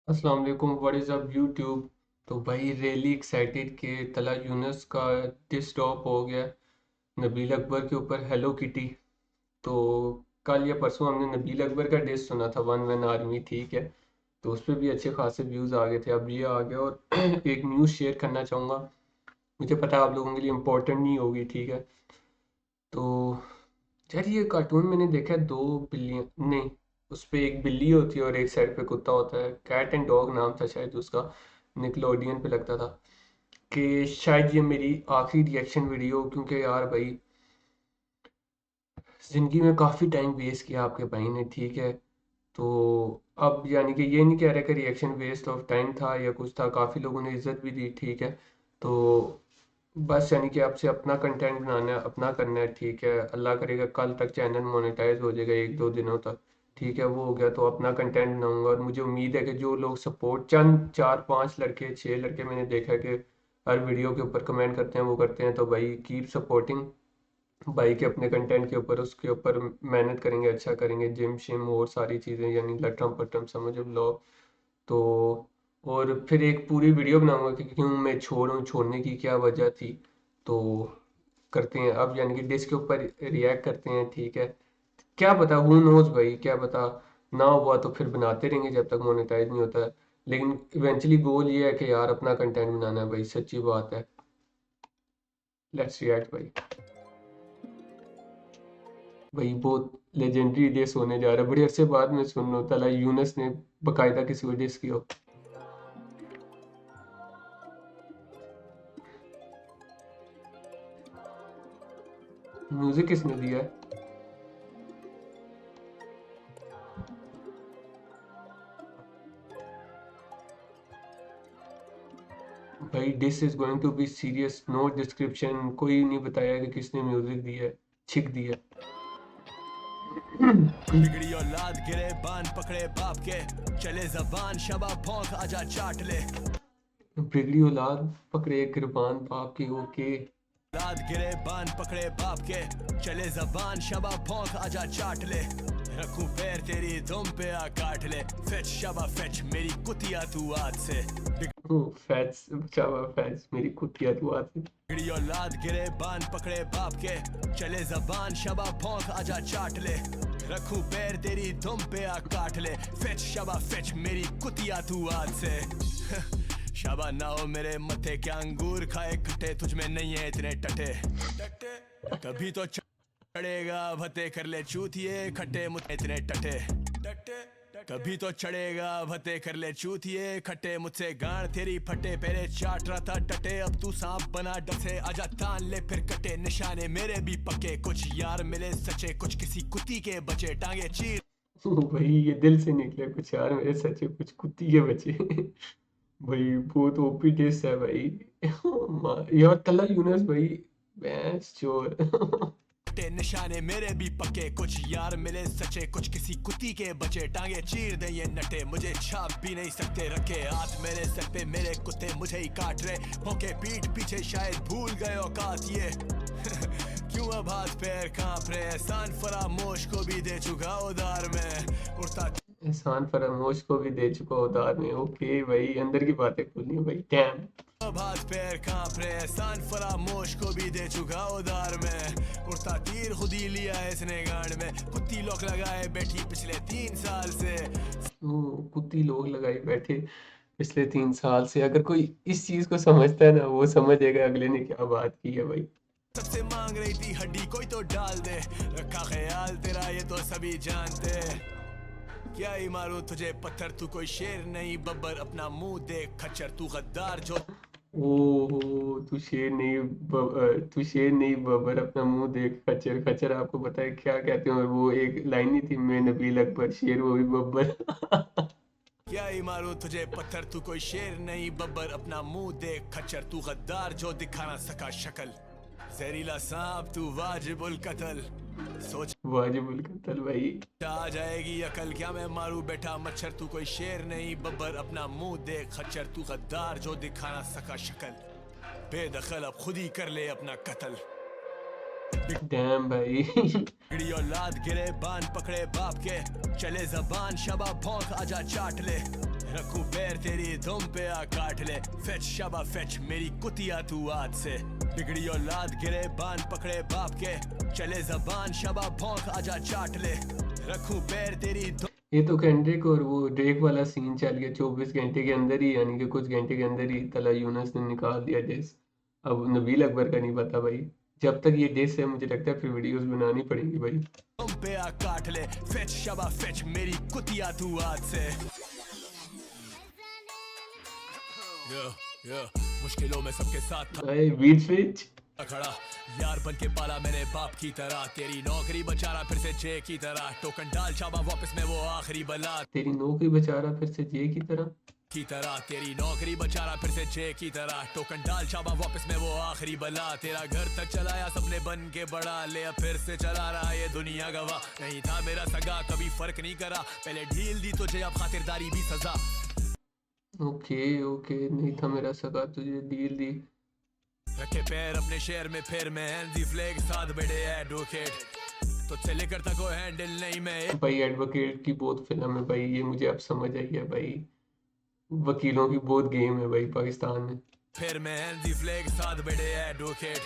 अस्सलाम वालेकुम, what is up YouTube. तो भाई रियली एक्साइटेड कि तला यूनुस का डिस ड्रॉप हो गया नबील अकबर के ऊपर हेलो किटी। तो कल या परसों हमने नबील अकबर का डिस सुना था, वन मैन आर्मी, ठीक है। तो उस पर भी अच्छे खासे व्यूज़ आ गए थे, अब ये आ गया। और एक न्यूज़ शेयर करना चाहूँगा, मुझे पता है आप लोगों के लिए इम्पोर्टेंट नहीं होगी, ठीक है। तो यार ये कार्टून मैंने देखा है, 2 बिलियन नहीं, उस पे एक बिल्ली होती है और एक साइड पे कुत्ता होता है, कैट एंड डॉग नाम था शायद उसका, निकलोडियन पे लगता था। कि शायद ये मेरी आखिरी रिएक्शन वीडियो, क्योंकि यार भाई जिंदगी में काफ़ी टाइम वेस्ट किया आपके भाई ने, ठीक है। तो अब यानी कि ये नहीं कह रहा कि रिएक्शन वेस्ट ऑफ टाइम था या कुछ था, काफ़ी लोगों ने इज्जत भी दी, ठीक है। तो बस यानी कि आपसे अपना कंटेंट बनाना है, अपना करना है, ठीक है। अल्लाह करेगा कल तक चैनल मोनेटाइज हो जाएगा, 1-2 दिनों तक, ठीक है। वो हो गया तो अपना कंटेंट बनाऊंगा, और मुझे उम्मीद है कि जो लोग सपोर्ट, चंद 4-5 लड़के 6 लड़के मैंने देखा है कि हर वीडियो के ऊपर कमेंट करते हैं, वो करते हैं, तो भाई कीप सपोर्टिंग भाई के अपने कंटेंट के ऊपर, उसके ऊपर मेहनत करेंगे, अच्छा करेंगे, जिम शिम और सारी चीज़ें, यानी लटरम पटरम समझो ब्लॉग। तो और फिर एक पूरी वीडियो बनाऊंगा कि क्यों मैं छोड़ूं, छोड़ने की क्या वजह थी। तो करते हैं अब, यानी कि डिस के ऊपर रिएक्ट करते हैं, ठीक है। क्या पता, हु नोज भाई, क्या पता ना हुआ तो फिर बनाते रहेंगे जब तक मोनेटाइज नहीं होता है। लेकिन इवेंचुअली गोल ये है कि यार अपना कंटेंट बनाना है भाई, सच्ची बात है। लेट्स रिएक्ट भाई। भाई बहुत लेजेंडरी डिस होने जा रहा है, बड़ी अरसे बाद में सुन लो तला यूनस ने बकायदा किसी को डिस किया हो। म्यूजिक किसने दिया है? भाई this is going to be serious, no description, कोई नहीं बताया कि किसने म्यूजिक दिया है, छिक दिया है। बिगड़ी औलाद गिरे बान पकड़े बाप के, चले जबान शबा भौंक आजा चाट ले। बिगड़ी औलाद पकड़े कृपान बाप की, ओके। औलाद गिरे बान पकड़े बाप के, चले जबान शबा भौंक आजा चाट ले। रखूं पैर तेरी दुम पे आ काट ले, फेच शबा फेच मेरी कुतिया तू आज से। फैट्स बचा हुआ, फैट्स मेरी कुतिया दुआ थी। बिगड़ी औलाद गिरे बान पकड़े बाप के, चले जबान शबा भौंक आजा चाट ले। रखूं पैर तेरी दुम पे आ काट ले, फेच शबा फेच मेरी कुतिया तू आज से। शाबा ना हो मेरे मथे क्या अंगूर खाए खट्टे, तुझ में नहीं है इतने टटे टटे, कभी तो चढ़ेगा भते कर ले चूतिए खट्टे मुझे इतने टटे टटे, कभी तो चढ़ेगा भते कर ले चूतिए खट्टे मुझसे गाड़ तेरी फटे, पहले चाट रहा था टटे अब तू सांप बना डसे, आजा तान ले फिर कटे, निशाने मेरे भी पक्के, कुछ यार मिले सच्चे कुछ किसी कुत्ती के बचे, टांगे चीर। भाई ये दिल से निकले कुछ यार मेरे, सच में कुछ कुत्ती के बचे। भाई बहुत ओपी टेस्ट है भाई। यार तला यूनस भाई, भैंस चोर। निशाने मेरे भी पक्के, कुछ यार मिले सच्चे कुछ किसी कुत्ती के बचे, टांगे चीर दे ये नटे, मुझे छाप भी नहीं सकते, रखे हाथ मेरे सर पे मेरे कुत्ते मुझे ही काट रहे, भौंके पीठ पीछे शायद भूल गए औकात ये। क्यों अब हाथ पैर कांप रहे, एहसान फरामोश को भी दे चुका उधार में, उड़ता एहसान फरामोश को भी दे चुका उधार में, ओके भाई, अंदर की बातें खोलनी है भाई, डैम। अब हाथ पैर कांप रहे, एहसान फरामोश को भी दे चुका उधार में, उड़ता तीर खुद ही लिया इसने गांड में, कुत्ती लोग लगाए बैठी पिछले 3 साल से। ओ, कुत्ती लोग लगाई बैठे पिछले 3 साल से, अगर कोई इस चीज को समझता है ना, वो समझेगा अगले ने क्या बात की है भाई। सबसे मांग रही थी हड्डी कोई तो डाल दे, रखा ख्याल तेरा ये तो सभी जानते, क्या ही मारूं तुझे पत्थर तू कोई शेर नहीं बब्बर, अपना मुंह देख खच्चर तू गद्दार जो। ओहो, तू शेर नहीं बबर, अपना मुंह देख खच्चर। खच्चर आपको पता है क्या कहते हैं? वो एक लाइन नहीं थी, मैं नबील अकबर शेर, वो भी बब्बर। क्या ही मारूं तुझे पत्थर तू कोई शेर नहीं बब्बर, अपना मुंह देख खच्चर तू गद्दार जो दिखा ना सका शक्ल, जहरीला सांप तू वाजिबुल कत्ल, सोच वाजिबुल कत्ल भाई। आ जाएगी अकल, क्या मैं मारूं बैठा मच्छर तू कोई शेर नहीं बब्बर, अपना मुंह देख खच्चर तू गद्दार जो दिखा ना सका शक्ल, बेदखल अब खुद ही कर ले अपना कत्ल। डैम भाई। बिगड़ी औलाद गिरे बान पकड़े बाप के, चले जबान शबा भौंक आजा चाट ले। रखूं पैर तेरी दुम पे आ काट ले फेच शबा फेच मेरी कुतिया तू आज से बिगड़ी औलाद गिरे बान पकड़े बाप के चले जबान शबा भौंक आजा चाट ले रखूं पैर तेरी ये तो केंड्रिक और वो ड्रेक वाला सीन चल गया 24 घंटे के अंदर ही, यानी कि कुछ घंटे के अंदर ही तला यूनुस ने निकाल दिया डिस। अब नबील अकबर का नहीं पता भाई, जब तक ये डिस है मुझे लगता है फिर वीडियोस बनानी पड़ेंगी भाई। दुम पे आ काट ले फेच शबा फेच मेरी कुतिया तू आज से मुश्किलों में सबके साथ था भाई बीट स्विच खड़ा यार बन के पाला मैंने बाप की तरह तेरी नौकरी बचा रहा फिर से जे की तरह टोकन डाल चाबा वापस में वो आखिरी बला तेरी नौकरी बचा रहा फिर से जे की तरह तेरी नौकरी बचा रहा फिर से जे की तरह टोकन डाल चाबा वापस में वो आखिरी बला तेरा घर तक चलाया सबने बन के बड़ा ले अब फिर से चला रहा ये दुनिया गवाह नहीं था मेरा सगा कभी फर्क नहीं करा पहले ढील दी तुझे अब खातिरदारी भी सजा ओके ओके, नहीं था मेरा सगा तुझे डील दी। रखे पैर अपने शहर में फिर मैं एनजी फ्लैग साथ बड़े एडवोकेट तुझसे लेकर तक को हैंडल नहीं मैं भाई एडवोकेट की बहुत फिल्म है भाई, ये मुझे अब समझ आई है भाई, वकीलों की बहुत गेम है भाई पाकिस्तान में। फिर मैं एनजी फ्लैग साथ बड़े एडवोकेट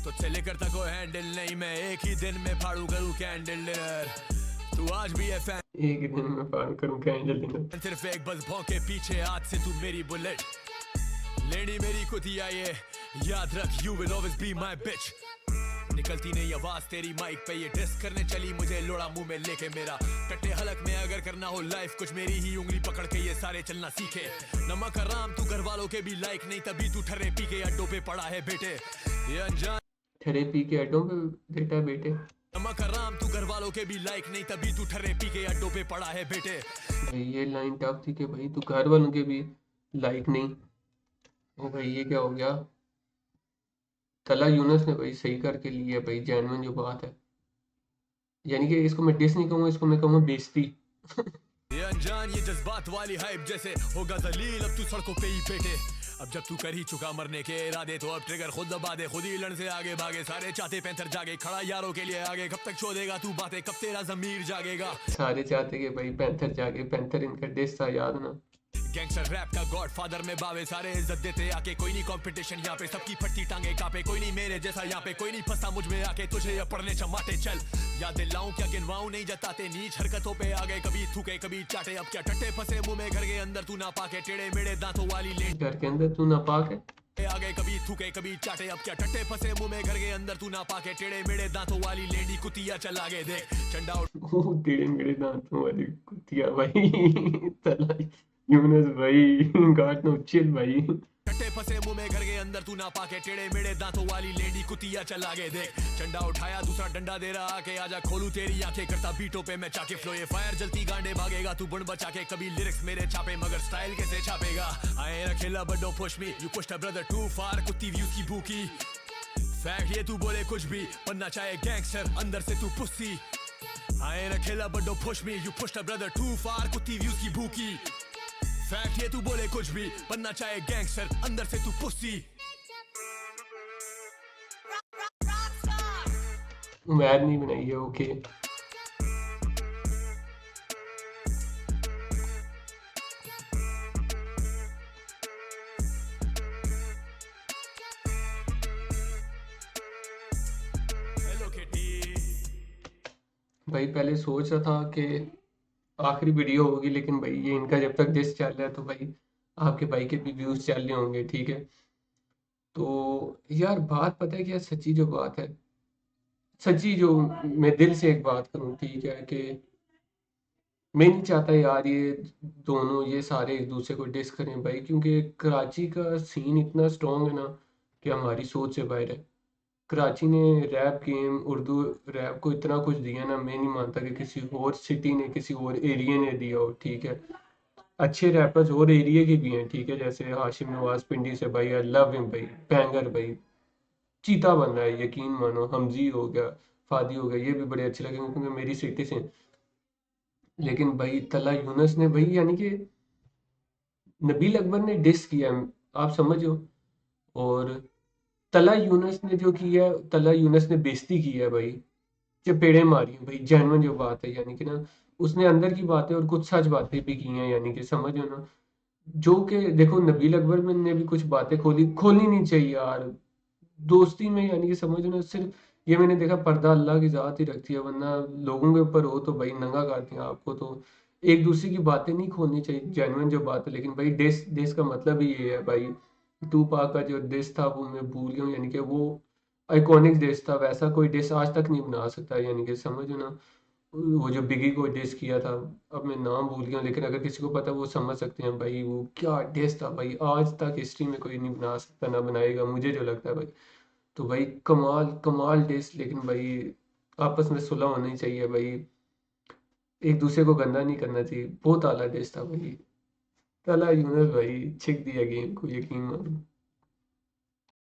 तुझसे लेकर तक को हैंडल नहीं मैं एक ही दिन में फाड़ू करूँ कैंडल डिनर तू आज भी है फैन एक ही दिन में फाड़ करूँ कैंडल डिनर। सिर्फ एक बस भौंके पीछे आज से तू मेरी बुलेट लेडी मेरी कुतिया ये याद रख you will always be my bitch निकलती नहीं आवाज तेरी माइक पे ये डिस करने चली मुझे लोड़ा मुंह में लेके मेरा टट्टे हलक में अगर करना हो लाइफ कुछ मेरी ही उंगली पकड़ के ये सारे चलना सीखे नमक हराम तू घर वालों के भी लाइक नहीं तभी तू ठर्रे पी के अड्डों पे पड़ा है बेटे ये अनजान ठरे पी के अड्डों पे देता है बेटे। नमक हराम तू घर वालों के भी लाइक नहीं तभी तू ठर्रे पी के अड्डों पे पड़ा है बेटे भाई ये लाइन टफ थी कि भाई तू घर वालों के भी लाइक नहीं। ओ भाई ये क्या हो गया, तला यूनुस ने भाई सही करके लिया भाई, जेन्युइन जो बात है, यानी कि इसको मैं डिस नहीं कहूँगा, इसको मैं कहूँगा बेइज्जती। ये अनजान ये जज्बात वाली हाइप जैसे होगा जलील अब तू सड़कों पे ही बेटे अब जब तू कर ही चुका मरने के इरादे तो अब ट्रिगर खुद दबा दे खुद ही लड़ से आगे भागे सारे चाहते पैंथर जागे खड़ा यारों के लिए आगे कब तक छोड़ेगा तू बातें कब तेरा जमीर जागेगा सारे चाहते कि भाई पैंथर जाके, पैंथर इनका डिस था याद ना। गैंगस्टर रैप का गॉडफादर में बावे सारे इज्जत देते आके कोई नहीं कंपटीशन यहाँ पे सबकी फटती टांगे कापे कोई नहीं मेरे जैसा यहाँ पे कोई नहीं फंसा मुझ में आके तुझे ये पढ़ने चमाटे चल याद दिलाऊं क्या गिनवाऊं नहीं जताते नीच हरकतों पे आगे कभी थूके कभी चाटे अब क्या टट्टे फंसे मुंह में घर के अंदर तू ना पाके टेढ़े मेढ़े दांतों वाली लेट घर के अंदर तू नापाक है, आगे कभी थूके कभी चाटे अब क्या टट्टे फंसे मुंह में घर के अंदर तू ना पाके टेढ़े मेढ़े दांतों वाली लेडी कुतिया चल आगे देख चंडा ओ तेरे मेरे दांतों वाली कुतिया भाई तला यूनुस भाई गाट नो चिल भाई। टट्टे फंसे मुंह में घर के अंदर तू ना पाके टेढ़े मेढ़े दांतों वाली लेडी कुतिया चल आगे देख चंडा उठाया दूसरा डंडा दे रहा आके आजा खोलू तेरी आंखें करता बीटों पे मैं चाके फ्लो ये फायर जलती गांडे भागेगा तू बुन बचा के कभी लिरिक्स मेरे छापे मगर स्टाइल कैसे छापेगा आई एम अकेला but don't push me you pushed a brother too far कुत्ती व्यूज की भूखी फैक्ट ये तू बोले कुछ भी बनना चाहे गैंगस्टर अंदर से तू पुस्सी आई एम अकेला but don't push me you pushed a brother too far कुत्ती व्यूज की भूखी फैक्ट ये तू बोले कुछ भी बनना चाहे गैंगस्टर अंदर से तू पुस्सी उम्मीद नहीं बनाई है ओके। हेलो किटी भाई पहले सोच रहा था कि आखिरी वीडियो होगी, लेकिन भाई ये इनका जब तक डिस चल रहा है तो भाई आपके भाई के भी व्यूज चल रहे होंगे, ठीक है। तो यार बात पता है क्या, सच्ची जो बात है, सच्ची जो मैं दिल से एक बात करूं, ठीक है, कि मैं नहीं चाहता यार ये दोनों ये सारे एक दूसरे को डिस करें भाई, क्योंकि कराची का सीन इतना स्ट्रांग है ना कि हमारी सोच से बाहर है। कराची ने रैप गेम, उर्दू रैप को इतना कुछ दिया ना, मैं नहीं मानता कि किसी और सिटी ने, किसी और एरिया ने दिया हो, ठीक है। अच्छे रैपर्स और एरिया के भी हैं, ठीक है, जैसे हाशिम नवाज पिंडी से भाई, आई लव हिम भाई, बैंगर भाई, चीता बन रहा है, यकीन मानो। हमजी हो गया, फादी हो गया, ये भी बड़े अच्छे लगे क्योंकि मेरी सिटी से। लेकिन भाई तला यूनुस ने भाई, यानी कि नबील अकबर ने डिस किया, आप समझो। और तला यूनुस ने जो किया, तला यूनुस ने बेइज्जती की है भाई, चपेड़े मारी हैं भाई, जेन्युइन जो बात है, यानी कि ना उसने अंदर की बातें और कुछ सच बातें भी की हैं, यानी कि समझो ना, जो कि देखो नबील अकबर में ने भी कुछ बातें खोलनी नहीं चाहिए यार दोस्ती में, यानी कि समझो ना, सिर्फ ये मैंने देखा पर्दा अल्लाह की जात ही रखती है, वरना लोगों के ऊपर हो तो भाई नंगा कर दिया आपको। तो एक दूसरे की बातें नहीं खोलनी चाहिए, जेन्युइन जो बात है। लेकिन भाई देश देश का मतलब ही ये है भाई, टू पाक का जो देश था वो मैं भूल गया हूँ, यानी कि वो आइकॉनिक देश था, वैसा कोई देश आज तक नहीं बना सकता, यानी कि समझो ना, वो जो बिगी को डिस किया था, अब मैं नाम भूल गया हूँ, लेकिन अगर किसी को पता है वो समझ सकते हैं भाई वो क्या डिस था भाई, आज तक हिस्ट्री में कोई नहीं बना सकता ना बनाएगा, मुझे जो लगता है भाई। तो भाई कमाल कमाल डिस, लेकिन भाई आपस में सुलह होनी चाहिए भाई, एक दूसरे को गंदा नहीं करना चाहिए, बहुत आला डिस था भाई। तला यूनुस भाई छिक दिया गेम को, यकीन मानो।